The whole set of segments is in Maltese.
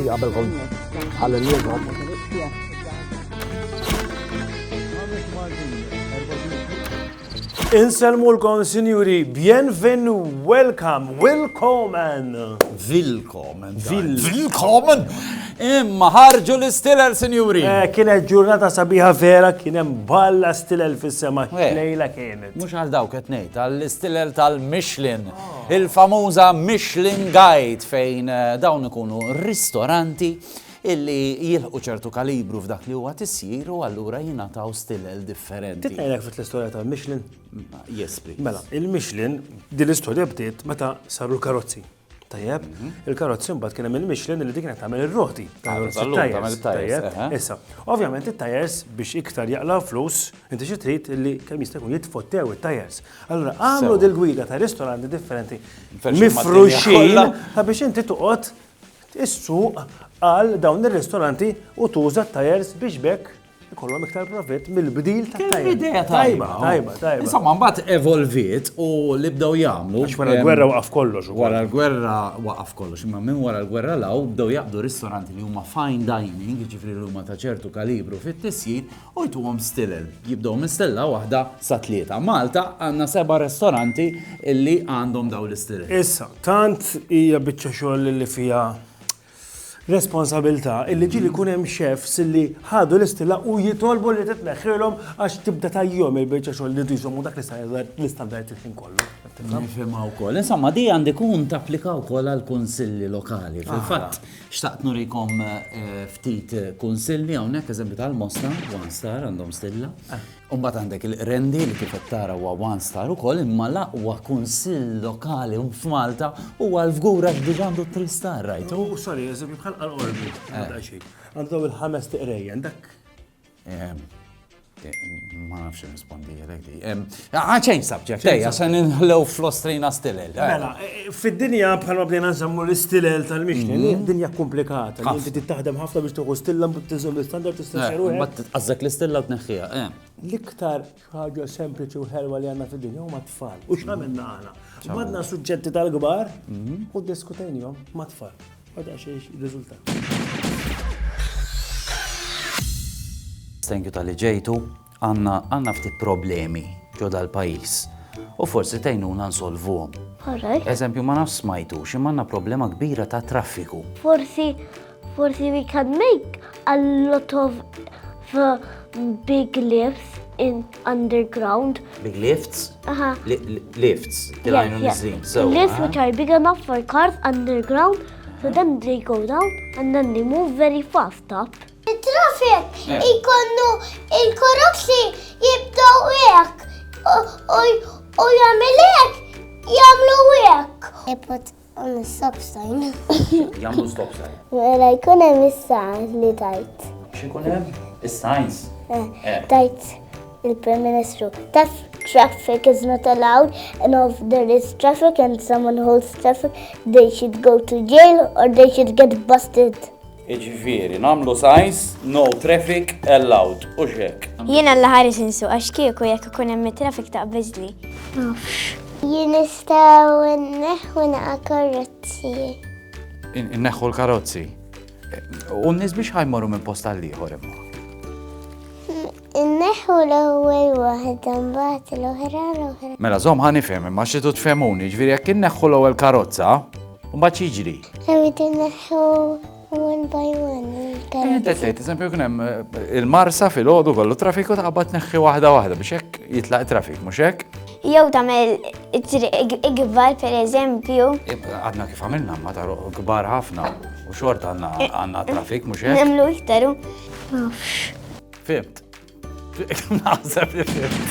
Anki qabelkom ħalli Inselmulkom, sinjuri, bienvenu, welcome and Willkommen! Imma ħarġu l-istilel, sinjuri! kienet ġurnata sabiħa vera, kienem balla stilel fis-sema, lejla kienet. Mux għal dawk qed ngħid, għall-istilel tal-Michelin, il-famuża Michelin Guide fejn dawn ikunu ristoranti illi jilħu ċertu kalibru f'dak li huwa tisjir u allura jingħataw stilel differenti. Titnejlek fit-l-istorja tal-Michelin? Yes, please. Mela, il-Michelin, din l-istorja bdiet meta saru l-karozzi. Tajjeb, il-karozzi mbagħad kien hemm il-Michelin li dik kienet tagħmel ir-roti. Issa, ovvjament it-tajers biex iktar jaqlaw flus, inti xi trid illi kemm jista' jkun jitfottew it-tajers. Allura għamlu dil-gwida ta' ristoranti differenti mifruxin ta' biex inti toqgħod is-suq għal dawn ir-ristoranti u tuża t-tajers biex bekk ikollhom iktar profitt mill-bdil tat-tajers. Idea tajba. Insomma, mbagħad evolviet u li bdew jagħmlu. Għax wara l-gwerra waqaf kollox. Wara l-gwerra waqaf kollox, imma minn wara l-gwerra law bdew jaqbdu ristoranti li huma fine dining, jiġifieri li huma ta' ċertu kalibru fit-tisjir u jtuhom stilel. Jibdew minn stella waħda sa tlieta. Malta għandna 7 ristoranti illi għandhom dawn l-istilel. Issa, tant hija biċċa xogħol li fiha responsabilità illi ġili kun hemm chefs illi ħadu l-istilla u jitolbu li titneħħilhom għax tibda tajjom il-biċċa xogħol li jżommu dak l-istandard il-ħin kollu. Nifhimha wkoll. Insomma, di għandi kun tapplika wkoll għall kunsilli lokali. Fil-fatt, xtaqt nurikom ftit kunsilli hawnhekk eżempju tal-Mostra, One Star għandhom stilla. Mbagħad għandek il-Rendi li kif qed tara huwa One Star ukoll, imma l-aqwa kunsill lokali f'Malta huwa l-Fgura diġà għandu 3 star, right? Sorry, eżempju bħal qal-qorbi. Għandu il-5 tiqrejja, dak. Ma nafx rispondi għalek di. Change subject, għaxan nħlew fl-ostrina stilel. Mela, fid-dinja bħalma bdejna nżammu l-istilel tal-Michelin, dinja komplikata. Inti tittaħdem ħafna biex tuħu stilla tiżom l-standard tistaxxeru. Ma tqażżek l-istilla u tneħħija. L-iktar ħaġa sempliċi u ħelwa li għandna fid-dinja huma tfal. U x'għamilna aħna? Badna suġġetti tal-kbar u diskutejnihom ma' tfal. Għadha xejn riżultat. Thank you tal-li ġejtu, għanna ftit problemi ġo dal-pajis u forsi tgħinuna nsolvuhom. Eżempju, ma nafx smajtu għandna problema kbira ta' traffiku. Forsi we can make a lot of big lifts in underground. Big lifts? Lifts, Lifts which are big enough for cars underground, so then they go down and then they move very fast up. Il-traffic ikonnu il-karozzi jibdaw hekk u jagħmel hekk jagħmlu hekk. They put on a stop sign. Jagħmlu stop sign. Mela jkun hemm is-sign li tajt. X'ikun hemm? Is-signs. Tajt il-Prim Ministru. That traffic is not allowed, and if there is traffic and someone holds traffic, they should go to jail or they should get busted. Iġifieri, nagħmlu signs, no traffic allowed, u x'hekk. Jiena l-ħari sinsu għax kieku jekk ikun hemm traffic ta' biżli. Jien nistgħu nneħħu naqa' karozzi. Inneħħu l-karozzi. U n-nies biex ħajmorru minn post għal ieħor imma. Inneħħu l-ewwel waħda mbagħad l-oħra. Mela żomm ħanifhem imma xi tfhemuni, ġifieri jekk inneħħu l-ewwel karozza, u mbagħad jiġri. Rrid inneħħu one by one. Tgħid, eżempju kien hemm il-marsa fil-għodu kollu traffiku taqbad neħħi waħda biex hekk jitlaq traffic, mhux hekk? Jew tagħmel ikbar pereżempju. Għadna kif għamilna ma taru kbar ħafna u xort għandna traffic, mhux hekk? Nagħmlu iktaru. Fimt. Naħseb li fimt.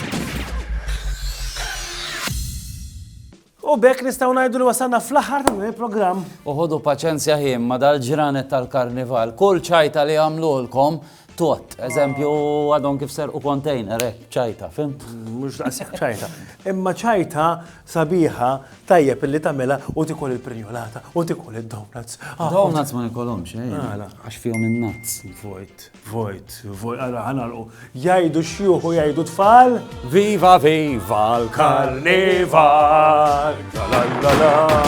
U bekk nistgħu ngħidu li wasalna fl-aħħar tal-programm. Uħodu paċenzja ħin ma dal-ġranet tal-karnival. Kull ċajta li għamlulkom tot. Eżempju, għadhom kif serqu kontejner, ċajta, fimt? Mhux daqshekk ċajta. Imma ċajta sabiħa tajjeb illi tagħmilha u tikol il-prinjolata u tikol id-donuts. Donuts ma nikolhomx, għax fihom in-nuts. Vojt. Ara ħanalqu. Jgħidu xjuħu jgħidu tfal. Viva, viva l-karnival! La la la la.